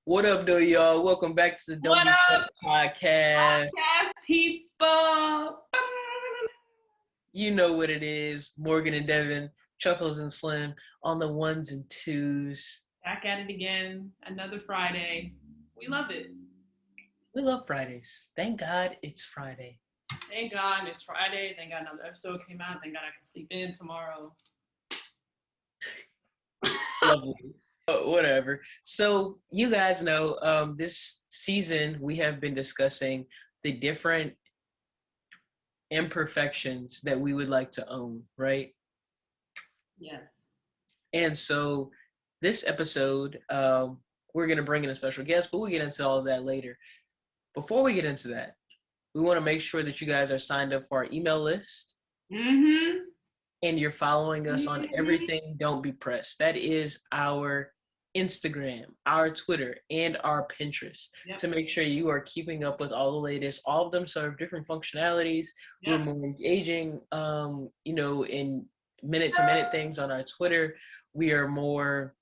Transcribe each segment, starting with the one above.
What up, though, y'all? Welcome back to the Don't What Be up, Podcast. podcast people? You know what it is. Morgan and Devin, Chuckles and Slim on the ones and twos. Back at it again. Another Friday. We love it. We love Fridays. Thank God it's Friday. Thank God it's Friday. Thank God another episode came out. Thank God I can sleep in tomorrow. Lovely. Whatever. So you guys know, this season we have been discussing the different imperfections that we would like to own, right? Yes. And so this episode, we're going to bring in a special guest, but we'll get into all of that later. Before we get into that, we want to make sure that you guys are signed up for our email list. Mm-hmm. And you're following us on everything Don't Be Pressed. That is our Instagram, our Twitter, and our Pinterest to make sure you are keeping up with all the latest. All of them serve different functionalities. We're more engaging, in minute-to-minute things on our Twitter. We are more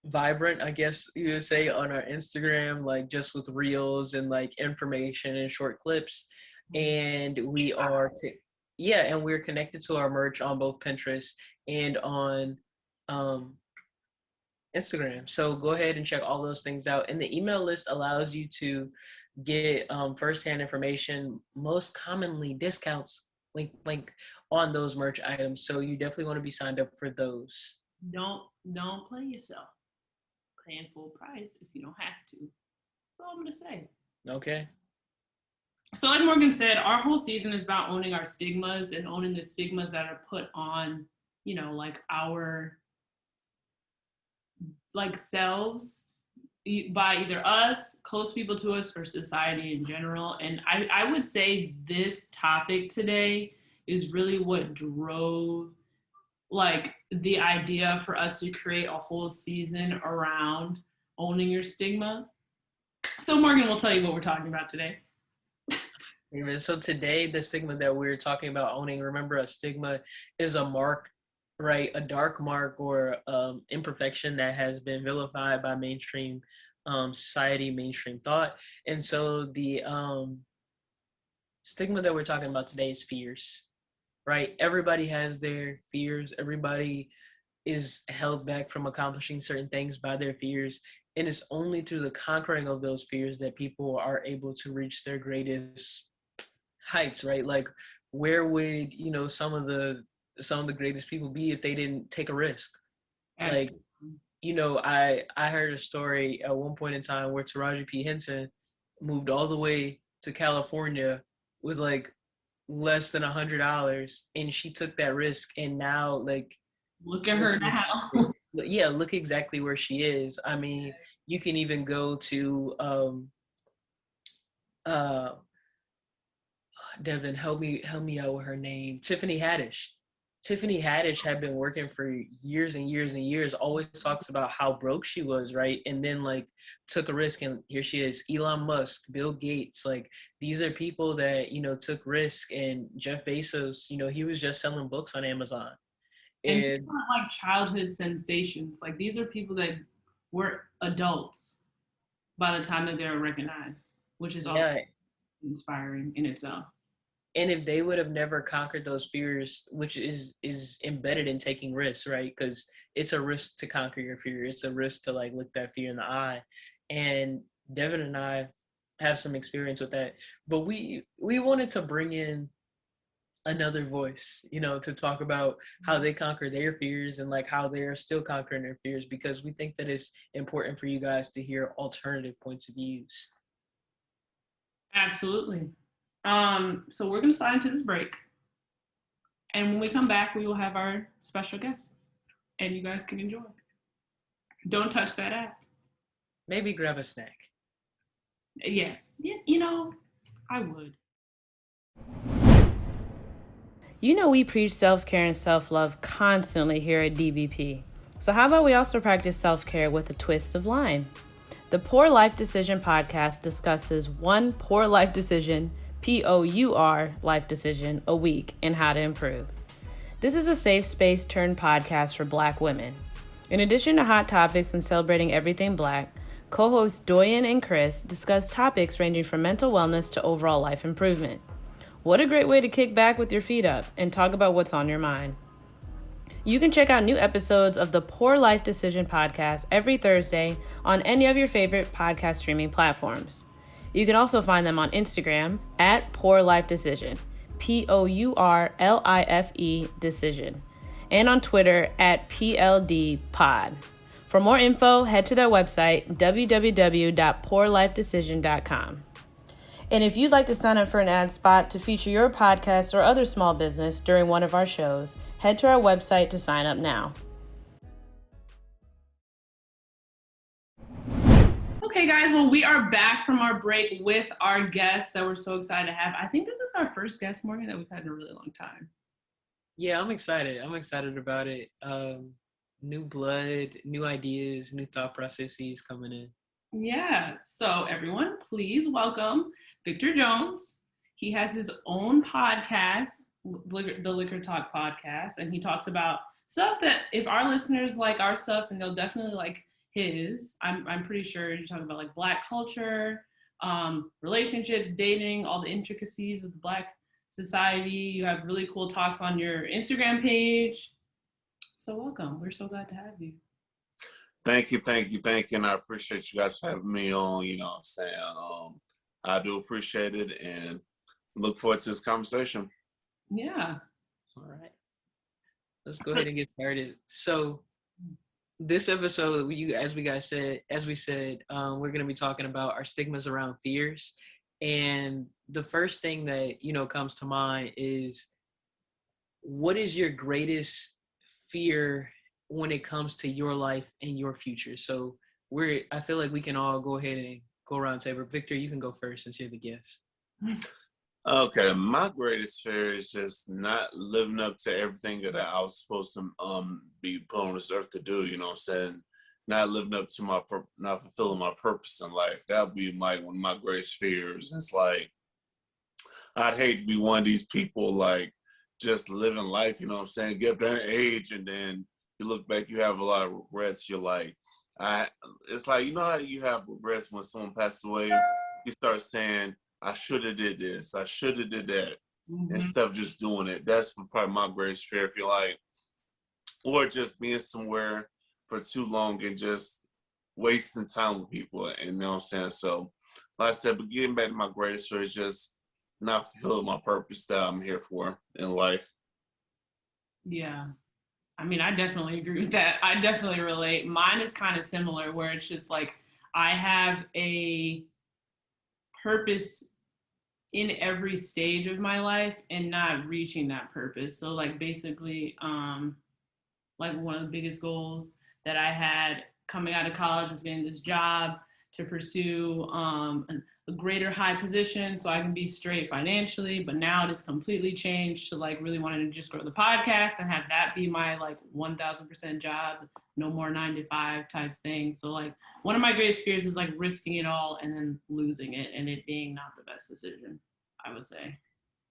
vibrant, I guess you would say, on our Instagram, like just with reels and like information and short clips. And we are and we're connected to our merch on both Pinterest and on Instagram. So go ahead and check all those things out. And the email list allows you to get firsthand information, most commonly discounts, link on those merch items. So you definitely want to be signed up for those. Don't play yourself. Paying full price if you don't have to. That's all I'm gonna say. Okay. So like Morgan said, our whole season is about owning our stigmas and owning the stigmas that are put on, like our selves by either us, close people to us, or society in general. And I would say this topic today is really what drove the idea for us to create a whole season around owning your stigma. So Morgan will tell you what we're talking about today. So today, the stigma that we're talking about owning, remember, a stigma is a mark, right? A dark mark or imperfection that has been vilified by mainstream society, mainstream thought. And so the stigma that we're talking about today is fears, right? Everybody has their fears. Everybody is held back from accomplishing certain things by their fears. And it's only through the conquering of those fears that people are able to reach their greatest heights, right? Like, where would some of the greatest people be if they didn't take a risk? Absolutely. I heard a story at one point in time where Taraji P. Henson moved all the way to California with like less than $100, and she took that risk, and now look at her now. Yeah, look exactly where she is. I mean, you can even go to Devin, help me out with her name. Tiffany Haddish. Tiffany Haddish had been working for years and years and years, always talks about how broke she was, right? And then took a risk, and here she is. Elon Musk, Bill Gates, these are people that, took risk. And Jeff Bezos, he was just selling books on Amazon. And these aren't childhood sensations. These are people that were adults by the time that they were recognized, which is also inspiring in itself. And if they would have never conquered those fears, which is embedded in taking risks, right? Because it's a risk to conquer your fear. It's a risk to look that fear in the eye. And Devin and I have some experience with that. But we wanted to bring in another voice, to talk about how they conquer their fears and how they're still conquering their fears, because we think that it's important for you guys to hear alternative points of views. Absolutely. So we're going to slide into this break. And when we come back, we will have our special guest. And you guys can enjoy. Don't touch that app. Maybe grab a snack. Yes. Yeah, I would. We preach self-care and self-love constantly here at DBP. So how about we also practice self-care with a twist of lime? The Poor Life Decision podcast discusses one poor life decision, POUR life decision, a week and how to improve. This is a safe space turned podcast for Black women. In addition to hot topics and celebrating everything Black, Co-hosts Doyen and Chris discuss topics ranging from mental wellness to overall life improvement. What a great way to kick back with your feet up and talk about what's on your mind. You can check out new episodes of the Poor Life Decision podcast every Thursday on any of your favorite podcast streaming platforms. You can also find them on Instagram at Poor Life Decision, POURLIFE Decision, and on Twitter at PLD Pod. For more info, head to their website, www.poorlifedecision.com. And if you'd like to sign up for an ad spot to feature your podcast or other small business during one of our shows, head to our website to sign up now. Okay, guys, well, we are back from our break with our guests that we're so excited to have. I think this is our first guest, Morgan, that we've had in a really long time. Yeah, I'm excited. I'm excited about it. New blood, new ideas, new thought processes coming in. Yeah, so everyone, please welcome Victor Jones. He has his own podcast, the Liquor Talk podcast, and he talks about stuff that if our listeners like our stuff, and they'll definitely like his. I'm pretty sure you're talking about like Black culture, relationships, dating, all the intricacies of the Black society. You have really cool talks on your Instagram page. So welcome. We're so glad to have you. Thank you. And I appreciate you guys having me on, you know what I'm saying? I do appreciate it and look forward to this conversation. Yeah. All right. Let's go ahead and get started. So this episode, as we said, we're going to be talking about our stigmas around fears. And the first thing that, comes to mind is, what is your greatest fear when it comes to your life and your future? So I feel like we can all go ahead and go around the table. Victor, you can go first since you're the guest. Okay, my greatest fear is just not living up to everything that I was supposed to be put on this earth to do, you know what I'm saying? Not living up to not fulfilling my purpose in life. That would be one of my greatest fears. It's like, I'd hate to be one of these people, like, just living life, you know what I'm saying? Get up to that age and then you look back, you have a lot of regrets. You're like, it's like, you know how you have regrets when someone passes away? You start saying, I should have did this, I should have did that, instead of just doing it. That's probably my greatest fear, if you like. Or just being somewhere for too long and just wasting time with people, and you know what I'm saying? So, like I said, but getting back to my greatest fear is just not fulfilling my purpose that I'm here for in life. Yeah. I mean, I definitely agree with that. I definitely relate. Mine is kind of similar, where it's just like I have a purpose in every stage of my life and not reaching that purpose. So like basically, like one of the biggest goals that I had coming out of college was getting this job to pursue a greater high position so I can be straight financially. But now it has completely changed to like really wanting to just grow the podcast and have that be my like 1000% job, no more 9 to 5 type thing. So like one of my greatest fears is like risking it all and then losing it and it being not the best decision, I would say.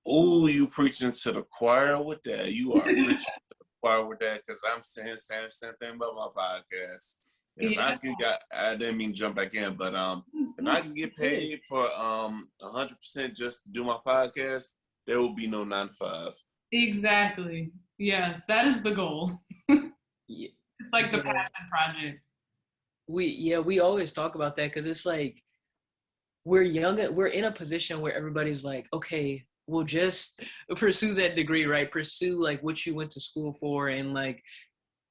Oh, you preaching to the choir with that. You are preaching to the choir with that, because I'm saying the same thing about my podcast. If I didn't mean to jump back in, but if I can get paid for 100% just to do my podcast, there will be no 9 to 5. Exactly. Yes, that is the goal. Yeah. It's like the passion project. We always talk about that because it's like we're young, we're in a position where everybody's like, okay, we'll just pursue that degree, right? Pursue like what you went to school for and like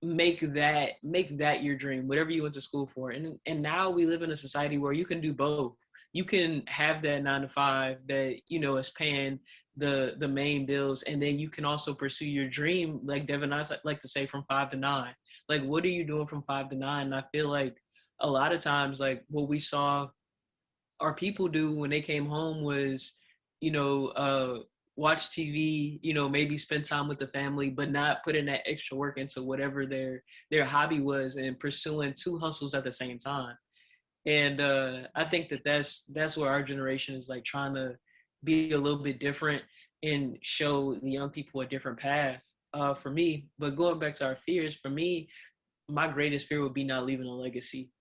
make that your dream, whatever you went to school for. And now we live in a society where you can do both. You can have that 9 to 5 that, is paying the main bills. And then you can also pursue your dream, like Devin and I like to say, from 5 to 9. Like, what are you doing from 5 to 9? And I feel like a lot of times, like what we saw our people do when they came home was, watch TV, maybe spend time with the family, but not put in that extra work into whatever their hobby was and pursuing 2 hustles at the same time. And I think that's where our generation is like trying to be a little bit different and show the young people a different path for me. But going back to our fears, for me, my greatest fear would be not leaving a legacy.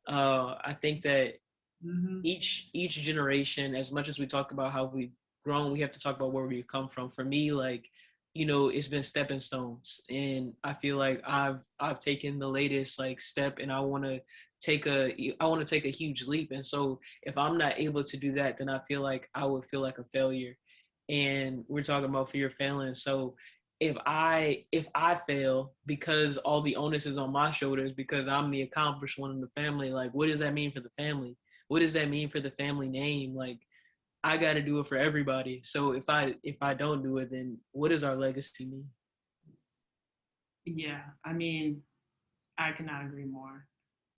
I think that Mm-hmm. each generation, as much as we talk about how we've grown, we have to talk about where we come from. For me, like, it's been stepping stones, and I feel like I've taken the latest like step, and I want to take a huge leap. And so if I'm not able to do that, then I feel like I would feel like a failure. And we're talking about fear of failing. So if I fail because all the onus is on my shoulders because I'm the accomplished one in the family, like what does that mean for the family? What does that mean for the family name? Like I got to do it for everybody. So if I don't do it, then what does our legacy mean? Yeah, I mean, I cannot agree more.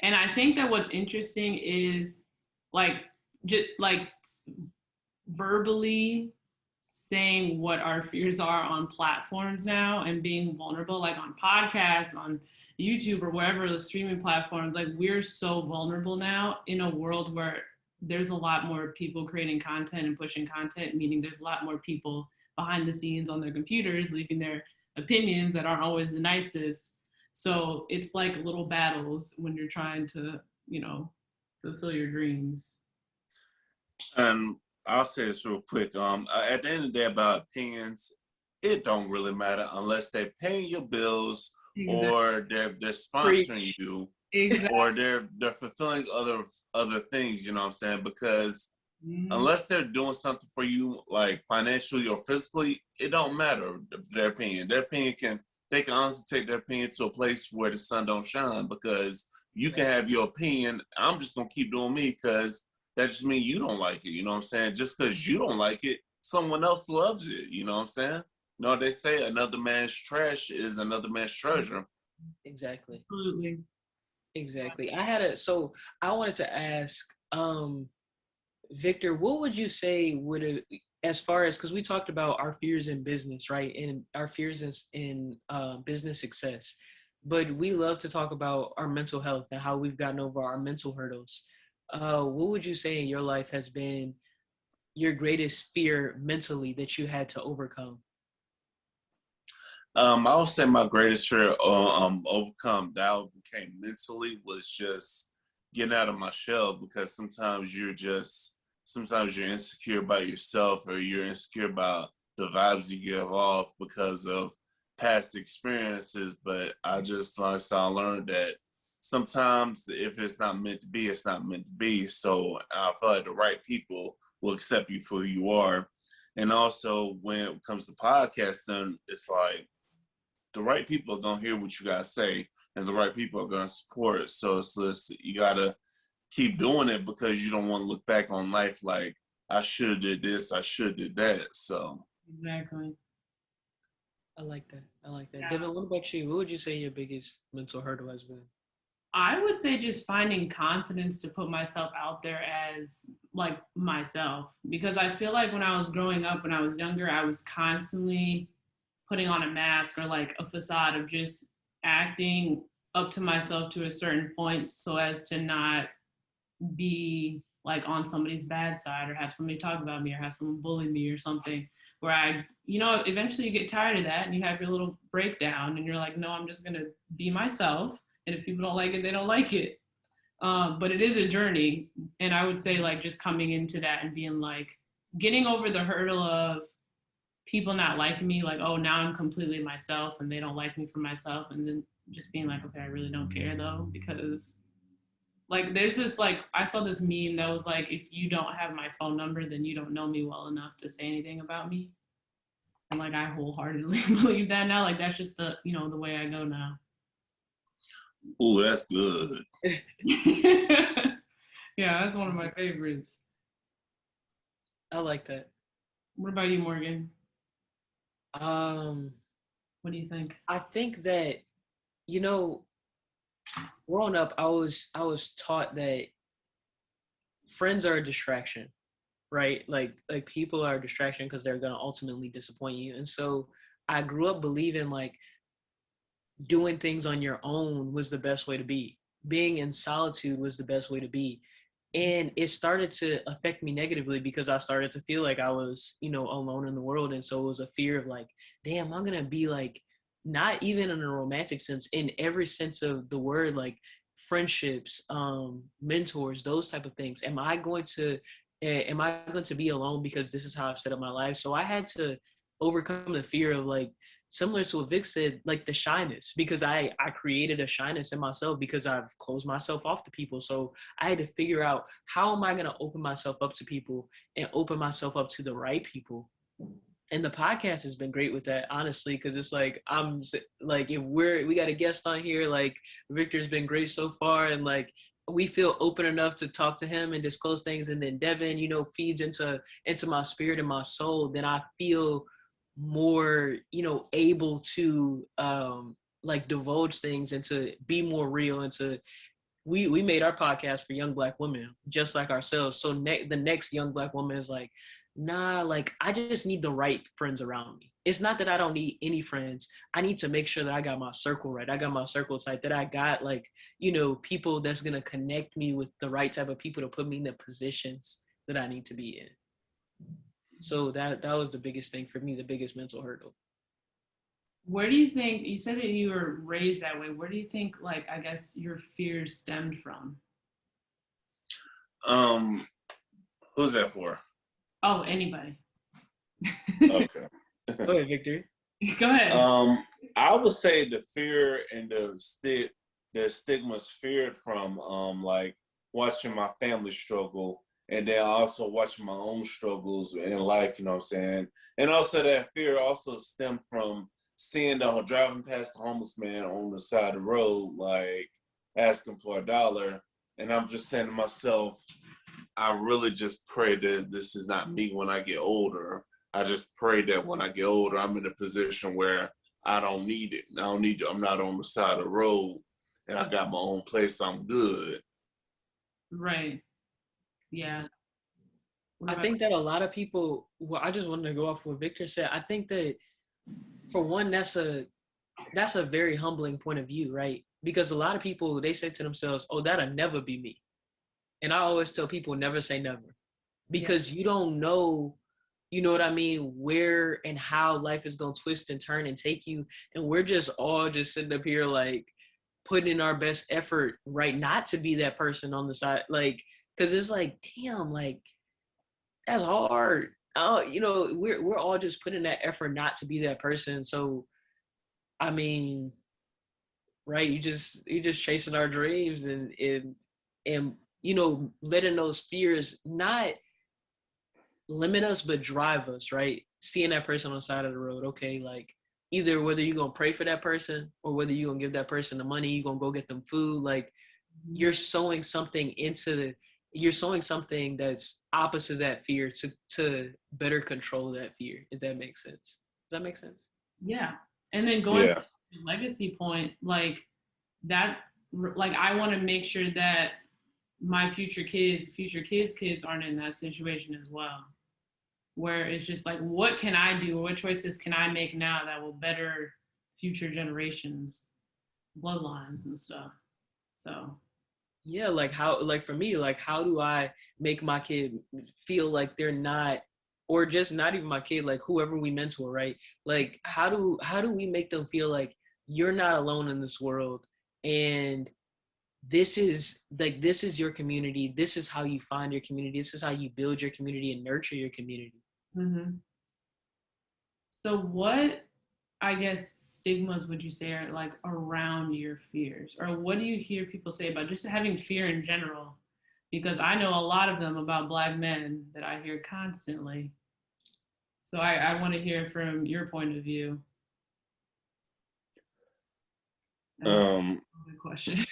And I think that what's interesting is like just like verbally saying what our fears are on platforms now and being vulnerable, like on podcasts, on YouTube or wherever the streaming platforms, like we're so vulnerable now in a world where there's a lot more people creating content and pushing content, meaning there's a lot more people behind the scenes on their computers leaving their opinions that aren't always the nicest. So it's like little battles when you're trying to, fulfill your dreams. And I'll say this real quick. At the end of the day, about opinions, it don't really matter unless they're paying your bills Exactly. or they're sponsoring you Exactly. or they're fulfilling other things. You know what I'm saying? Because unless they're doing something for you, like financially or physically, it don't matter their opinion. They can honestly take their opinion to a place where the sun don't shine because you can have your opinion. I'm just gonna keep doing me because that just means you don't like it. You know what I'm saying? Just because you don't like it, someone else loves it. You know what I'm saying? No, they say another man's trash is another man's treasure. Exactly. Absolutely. Exactly. So I wanted to ask, Victor, what would you say as far as, because we talked about our fears in business, right? And our fears in business success, but we love to talk about our mental health and how we've gotten over our mental hurdles. What would you say in your life has been your greatest fear mentally that you had to overcome? I would say my greatest fear overcome that I overcame mentally was just getting out of my shell because sometimes you're insecure about yourself or you're insecure about the vibes you give off because of past experiences. But I learned that sometimes if it's not meant to be, it's not meant to be. So I feel like the right people will accept you for who you are. And also when it comes to podcasting, it's like the right people are gonna hear what you gotta say, and the right people are gonna support it. So it's just you gotta keep doing it because you don't want to look back on life like I should have did this, I should have did that. So Exactly. I like that. I like that. Yeah. Devin, what about you? What would you say your biggest mental hurdle has been? I would say just finding confidence to put myself out there as like myself because I feel like when I was growing up, when I was younger, I was constantly putting on a mask or like a facade of just acting up to myself to a certain point so as to not be like on somebody's bad side or have somebody talk about me or have someone bully me or something where eventually you get tired of that and you have your little breakdown and you're like, no, I'm just going to be myself. And if people don't like it, they don't like it. But it is a journey. And I would say like just coming into that and being like, getting over the hurdle of people not liking me, like, oh, now I'm completely myself and they don't like me for myself. And then just being like, okay, I really don't care though, because like there's this like I saw this meme that was like, if you don't have my phone number, then you don't know me well enough to say anything about me. And like I wholeheartedly believe that now. Like that's just the way I go now. ooh, that's good. Yeah, that's one of my favorites. I like that. What about you, Morgan? Um, What do you think? I think that, you know, growing up, I was taught that friends are a distraction, right? Like people are a distraction because they're gonna ultimately disappoint you. And so I grew up believing like doing things on your own was the best way to be. Being in solitude was the best way to be. And it started to affect me negatively because I started to feel like I was, alone in the world. And so it was a fear of like, damn, I'm going to be like, not even in a romantic sense, in every sense of the word, like friendships, mentors, those type of things. Am I going to be alone because this is how I've set up my life? So I had to overcome the fear of, like, similar to what Vic said, like the shyness, because I created a shyness in myself because I've closed myself off to people. So I had to figure out, how am I going to open myself up to people and open myself up to the right people? And the podcast has been great with that, honestly, because it's like, I'm like, if we got a guest on here, like Victor's been great so far, and like we feel open enough to talk to him and disclose things, and then Devin, feeds into my spirit and my soul, then I feel more, able to like divulge things and to be more real, and to we made our podcast for young Black women just like ourselves. So the next young Black woman is like, nah, like I just need the right friends around me. It's not that I don't need any friends. I need to make sure that I got my circle right. I got my circle tight, that I got, like, people that's going to connect me with the right type of people to put me in the positions that I need to be in. So that was the biggest thing for me, the biggest mental hurdle. Where do you think, you said that you were raised that way, where do you think, like, I guess your fears stemmed from? Who's that for? Oh, anybody. Okay. Go ahead, Victor. Go ahead. I would say the fear and the stigma's feared from like watching my family struggle, and then also watching my own struggles in life, you know what I'm saying? And also that fear also stemmed from driving past the homeless man on the side of the road, like asking for $1. And I'm just saying to myself, I really just pray that this is not me when I get older. I just pray that when I get older, I'm in a position where I don't need it. I'm not on the side of the road, and I got my own place. I'm good. Right. Yeah. I think that a lot of people, I just wanted to go off what Victor said. I think that, for one, that's a very humbling point of view, right? Because a lot of people, they say to themselves, oh, that'll never be me. And I always tell people, never say never, because you don't know, you know what I mean, where and how life is going to twist and turn and take you. And we're just all just sitting up here, like, putting in our best effort, right, not to be that person on the side, like, because it's like, damn, like, that's hard. We're all just putting that effort not to be that person. So, I mean, right, you just chasing our dreams, and letting those fears not limit us, but drive us, right? Seeing that person on the side of the road, okay, like, either whether you're going to pray for that person or whether you're going to give that person the money, you're going to go get them food, like, you're sowing something that's opposite that fear to better control that fear, if that makes sense. Does that make sense? Yeah. And then going to the legacy point, like that, like, I want to make sure that my future kids' kids aren't in that situation as well, where it's just like, what can I do, or what choices can I make now that will better future generations, bloodlines and stuff. So yeah, like, how, like, for me, like, how do I make my kid feel like they're not, or just not even my kid, like whoever we mentor, right? Like, how do we make them feel like you're not alone in this world, and this is your community. This is how you find your community. This is how you build your community and nurture your community. Mm-hmm. So what, I guess, stigmas would you say are like around your fears, or what do you hear people say about just having fear in general? Because I know a lot of them about Black men that I hear constantly. So I want to hear from your point of view. Good question.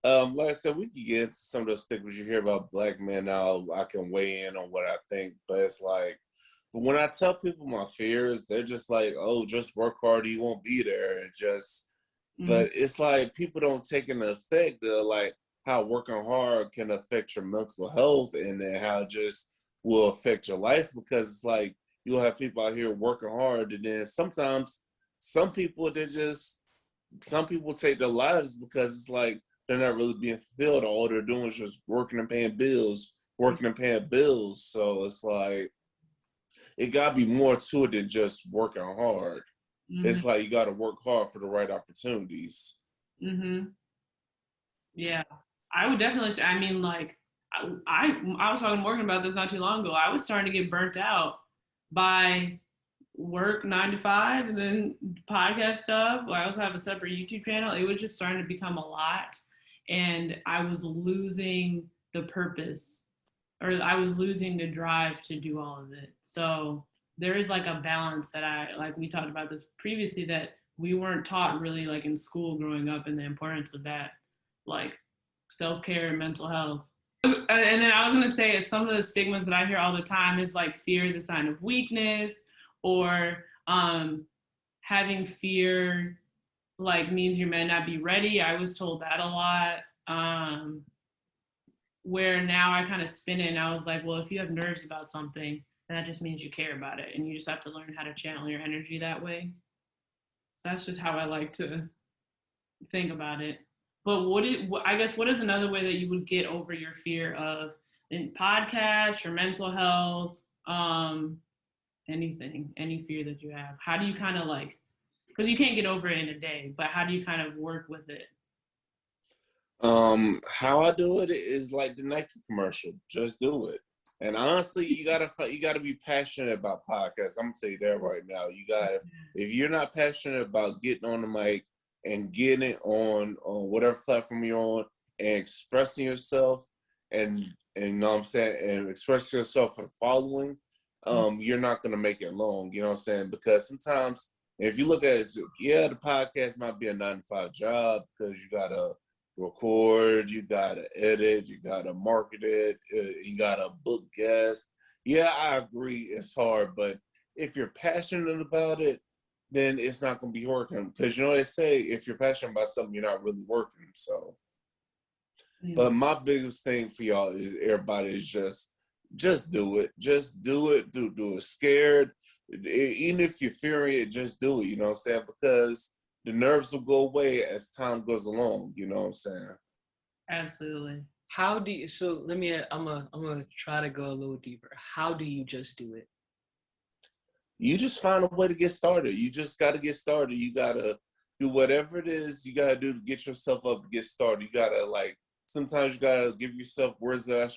Like I said, we can get into some of those stigmas you hear about Black men now. I can weigh in on what I think, but it's like, but when I tell people my fears, they're just like, oh, just work hard, you won't be there. And just, but it's like people don't take into effect like how working hard can affect your mental health, and then how it just will affect your life, because it's like you'll have people out here working hard, and then sometimes some people take their lives because it's like they're not really being fulfilled. All they're doing is just working and paying bills. So it's like, it gotta be more to it than just working hard. It's like you gotta work hard for the right opportunities. Mm-hmm. Yeah, I would definitely say, I mean, like, I was talking to Morgan about this not too long ago. I was starting to get burnt out by work 9 to 5 and then podcast stuff. I also have a separate YouTube channel. It was just starting to become a lot. And I was losing the purpose, or I was losing the drive to do all of it. So there is like a balance that like we talked about this previously, that we weren't taught really like in school growing up, and the importance of that, like self-care and mental health. And then I was going to say, some of the stigmas that I hear all the time is like fear is a sign of weakness, or having fear like means you may not be ready. I was told that a lot. Where now I kind of spin it and I was like, well, if you have nerves about something, then that just means you care about it, and you just have to learn how to channel your energy that way. So that's just how I like to think about it. But I guess what is another way that you would get over your fear of in podcasts or mental health, anything, any fear that you have? How do you kind of like, because you can't get over it in a day, but how do you kind of work with it? How I do it is like the Nike commercial. Just do it. And honestly, you gotta be passionate about podcasts. I'm gonna tell you that right now. If you're not passionate about getting on the mic and getting it on whatever platform you're on and expressing yourself and you know what I'm saying, and expressing yourself for the following, you're not gonna make it long, you know what I'm saying? Because sometimes if you look at it, yeah, the podcast might be a 9 to 5 job because you gotta record, you gotta edit, you gotta market it, you gotta book guests. Yeah, I agree, it's hard, but if you're passionate about it, then it's not gonna be working. Because you know they say if you're passionate about something, you're not really working. So, but my biggest thing for y'all is everybody is just do it. Just do it. Do it scared. Even if you're fearing it, just do it. You know what I'm saying? Because the nerves will go away as time goes along. You know what I'm saying? Absolutely. How do you? So let me. I'm gonna try to go a little deeper. How do you just do it? You just find a way to get started. You just got to get started. You got to do whatever it is you got to do to get yourself up and get started. You got to sometimes you got to give yourself words of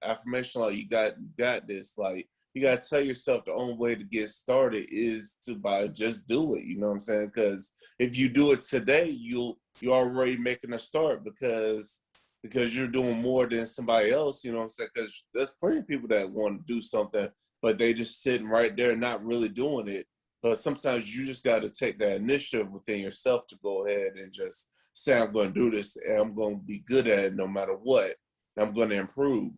affirmation. Like you got this. Like you got to tell yourself the only way to get started is to just do it. You know what I'm saying? Because if you do it today, you're already making a start because you're doing more than somebody else. You know what I'm saying? Because there's plenty of people that want to do something, but they just sitting right there not really doing it. But sometimes you just got to take that initiative within yourself to go ahead and just say, I'm going to do this and I'm going to be good at it no matter what. And I'm going to improve.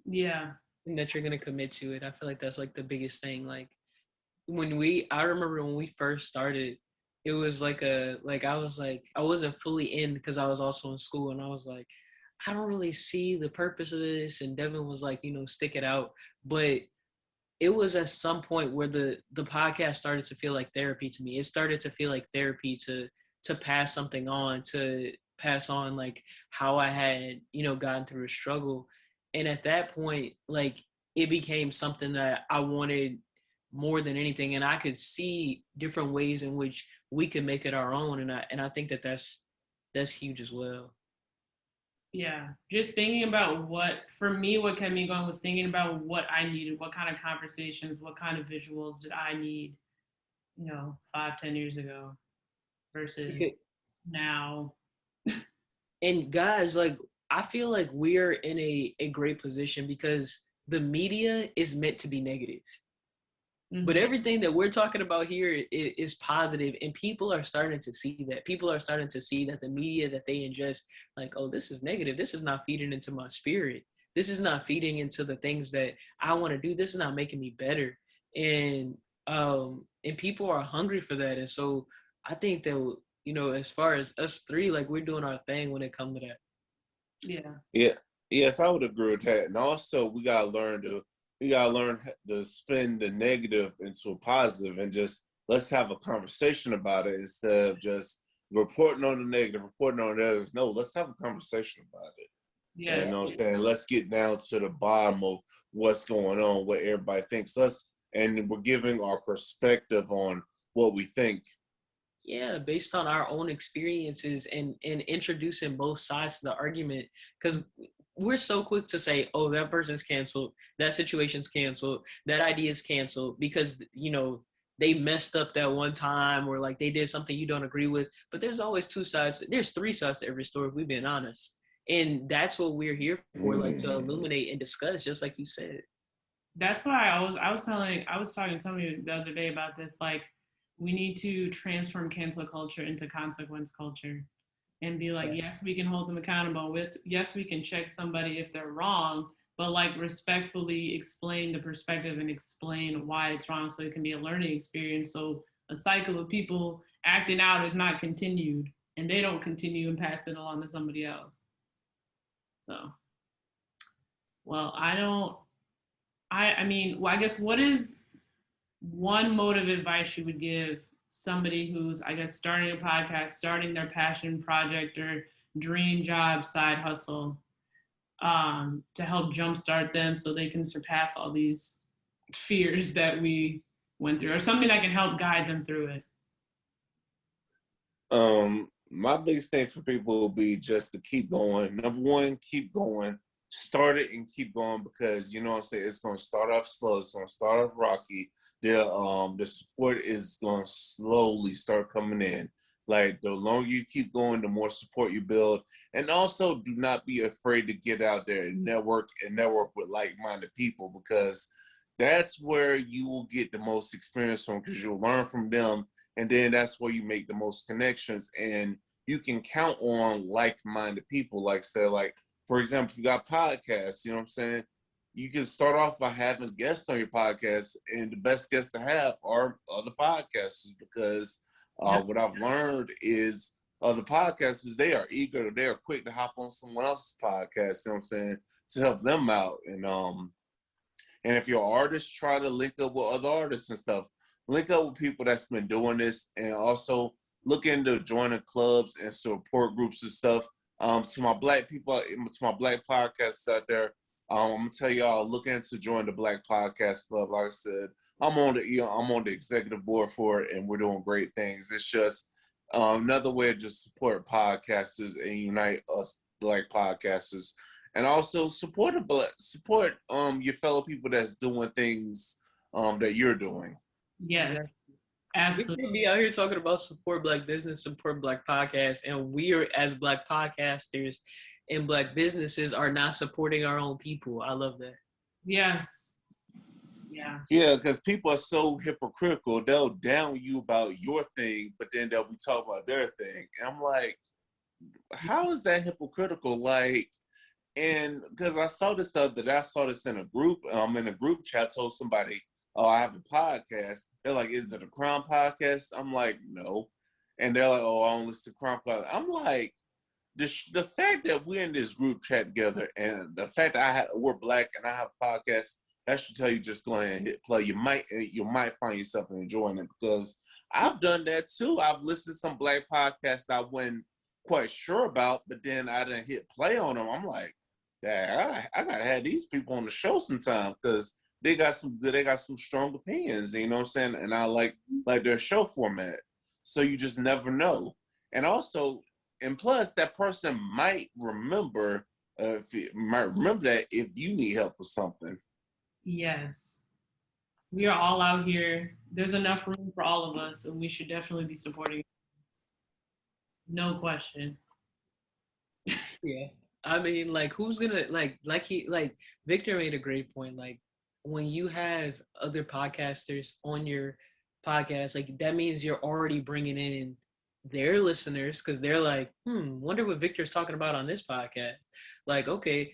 Yeah. And that you're going to commit to it. I feel like that's like the biggest thing. Like I remember when we first started, it was I wasn't fully in because I was also in school, and I was like, I don't really see the purpose of this. And Devin was like, stick it out. But it was at some point where the podcast started to feel like therapy to me. It started to feel like therapy to pass something on, to pass on like how I had, gotten through a struggle. And at that point, like it became something that I wanted more than anything. And I could see different ways in which we could make it our own. And I think that that's huge as well. Yeah, just thinking about what kept me going was thinking about what I needed, what kind of conversations, what kind of visuals did I need, 5-10 years ago versus now. And guys, like, I feel like we're in a great position because the media is meant to be negative. Mm-hmm. But everything that we're talking about here is positive, and people are starting to see that. People are starting to see that the media that they ingest, like, oh, this is negative. This is not feeding into my spirit. This is not feeding into the things that I want to do. This is not making me better. And people are hungry for that. And so I think that, as far as us three, like, we're doing our thing when it comes to that. Yeah. Yeah. Yes, I would agree with that. And also we gotta learn to spin the negative into a positive and just let's have a conversation about it instead of just reporting on the negative, reporting on the negatives. No, let's have a conversation about it. Yeah. And, you know what I'm saying? Let's get down to the bottom of what's going on, what everybody thinks. And we're giving our perspective on what we think. Yeah, based on our own experiences and introducing both sides to the argument, because we're so quick to say, oh, that person's canceled, that situation's canceled, that idea is canceled because they messed up that one time, or like they did something you don't agree with. But there's always two sides. There's three sides to every story, if we've been honest. And that's what we're here for, like to illuminate and discuss, just like you said. That's why I was talking to somebody the other day about this. Like, we need to transform cancel culture into consequence culture and be like, yes, we can hold them accountable. Yes, we can check somebody if they're wrong, but like respectfully explain the perspective and explain why it's wrong so it can be a learning experience. So a cycle of people acting out is not continued and they don't continue and pass it along to somebody else. So, well, I guess what is one mode of advice you would give somebody who's, I guess, starting a podcast, starting their passion project or dream job, side hustle, to help jumpstart them so they can surpass all these fears that we went through, or something that can help guide them through it? My biggest thing for people will be just to keep going. Number one, keep going. Start it and keep going, because you know what I'm saying, it's gonna start off slow, it's gonna start off rocky. The support is gonna slowly start coming in. Like the longer you keep going, the more support you build. And also do not be afraid to get out there and network with like-minded people, because that's where you will get the most experience from, because you'll learn from them, and then that's where you make the most connections, and you can count on like-minded people. Like say, like for example, if you got podcasts, you know what I'm saying, you can start off by having guests on your podcast, and the best guests to have are other podcasters, because what I've learned is the podcasters, they are eager, they are quick to hop on someone else's podcast, you know what I'm saying, to help them out. And if you're an artist, try to link up with other artists and stuff. Link up with people that's been doing this, and also look into joining clubs and support groups and stuff. To my black people, to my black podcasts out there, I'm gonna tell y'all, look into join the Black Podcast Club. Like I said, I'm on the executive board for it, and we're doing great things. It's just another way to just support podcasters and unite us black podcasters, and also support your fellow people that's doing things that you're doing. Yeah, Exactly. absolutely. We could be out here talking about support black business, support black podcasts, and we are, as black podcasters and black businesses, are not supporting our own people. I love that. Yes. Yeah. Yeah, because people are so hypocritical. They'll down you about your thing, but then they'll be talking about their thing. And I'm like, how is that hypocritical? Like, and because I saw this in a group, in a group chat, I told somebody, oh, I have a podcast. They're like, is it a crime podcast? I'm like, no. And they're like, oh, I don't listen to crime podcast. I'm like, the fact that we're in this group chat together, and the fact that we're black and I have a podcast, that should tell you just go ahead and hit play. You might find yourself enjoying it, because I've done that too. I've listened to some black podcasts I wasn't quite sure about, but then I didn't hit play on them. I'm like, yeah, I gotta have these people on the show sometime, because they got some strong opinions, you know what I'm saying? And I like their show format. So you just never know. And also, and plus that person might remember that if you need help with something. Yes. We are all out here. There's enough room for all of us, and we should definitely be supporting. No question. Yeah. I mean, like, who's gonna like Victor made a great point. Like, when you have other podcasters on your podcast, like that means you're already bringing in their listeners, because they're like, wonder what Victor's talking about on this podcast. Like, okay,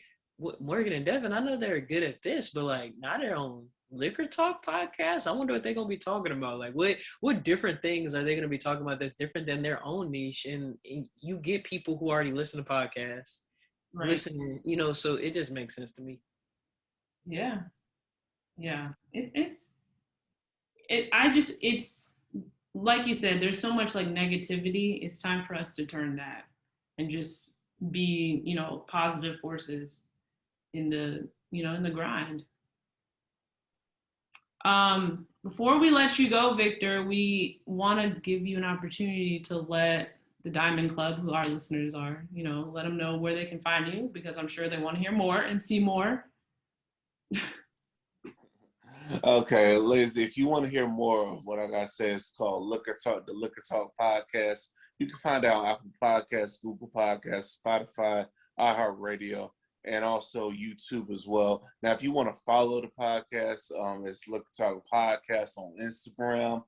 Morgan and Devin, I know they're good at this, but like, not their own liquor talk podcast. I wonder what they're gonna be talking about. Like, what different things are they gonna be talking about that's different than their own niche? And you get people who already listen to podcasts, Right. listening, so it just makes sense to me. Yeah. Yeah. It's like you said, there's so much like negativity. It's time for us to turn that and just be, positive forces in the grind. Before we let you go, Victor, we want to give you an opportunity to let the Diamond Club, who our listeners are, let them know where they can find you, because I'm sure they want to hear more and see more. Okay, ladies, if you want to hear more of what I got to say, it's called Liquor Talk, the Liquor Talk Podcast. You can find it on Apple Podcasts, Google Podcasts, Spotify, iHeart Radio, and also YouTube as well. Now, if you want to follow the podcast, it's Liquor Talk Podcast on Instagram.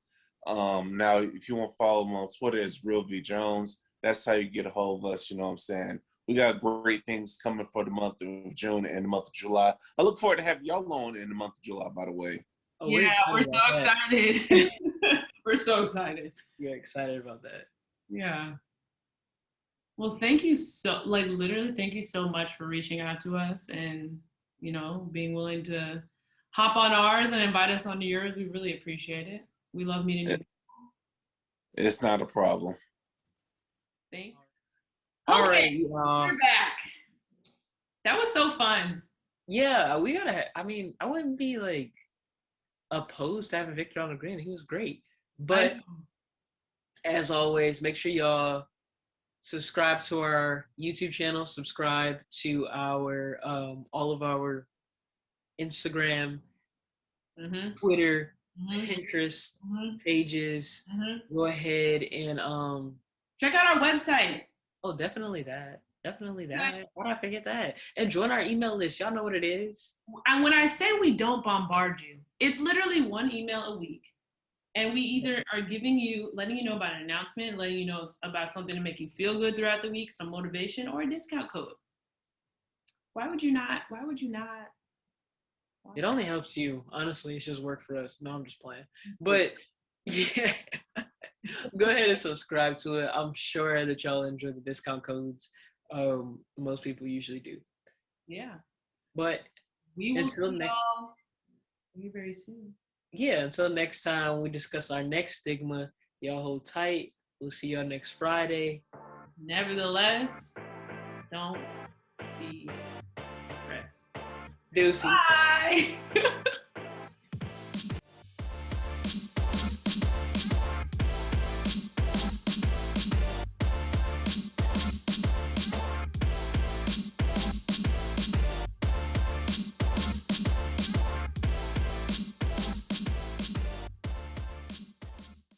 Now, if you want to follow them on Twitter, it's Real V Jones. That's how you get a hold of us, you know what I'm saying? We got great things coming for the month of June and the month of July. I look forward to having y'all on in the month of July, by the way. Oh, yeah, we're so excited. We're so excited. Yeah, excited about that. Yeah. Well, thank you literally thank you so much for reaching out to us and, being willing to hop on ours and invite us onto yours. We really appreciate it. We love meeting you. It's not a problem. Thank you. All okay, right, we're back. That was so fun. Yeah, I wouldn't be like opposed to having Victor on the green. He was great. But as always, make sure y'all subscribe to our YouTube channel, subscribe to our all of our Instagram, Twitter, Pinterest pages. Go ahead and check out our website. Oh, definitely that. Definitely that. Why did I forget that? And join our email list. Y'all know what it is. And when I say we don't bombard you, it's literally one email a week. And we either are letting you know about an announcement, letting you know about something to make you feel good throughout the week, some motivation, or a discount code. Why would you not? It only helps you. Honestly, it's just work for us. No, I'm just playing. But yeah, go ahead and subscribe to it. I'm sure that y'all enjoy the discount codes. Most people usually do. Yeah. But we will see y'all very soon. Yeah, until next time we discuss our next stigma. Y'all hold tight. We'll see y'all next Friday. Nevertheless, don't be depressed. Deuces. Bye.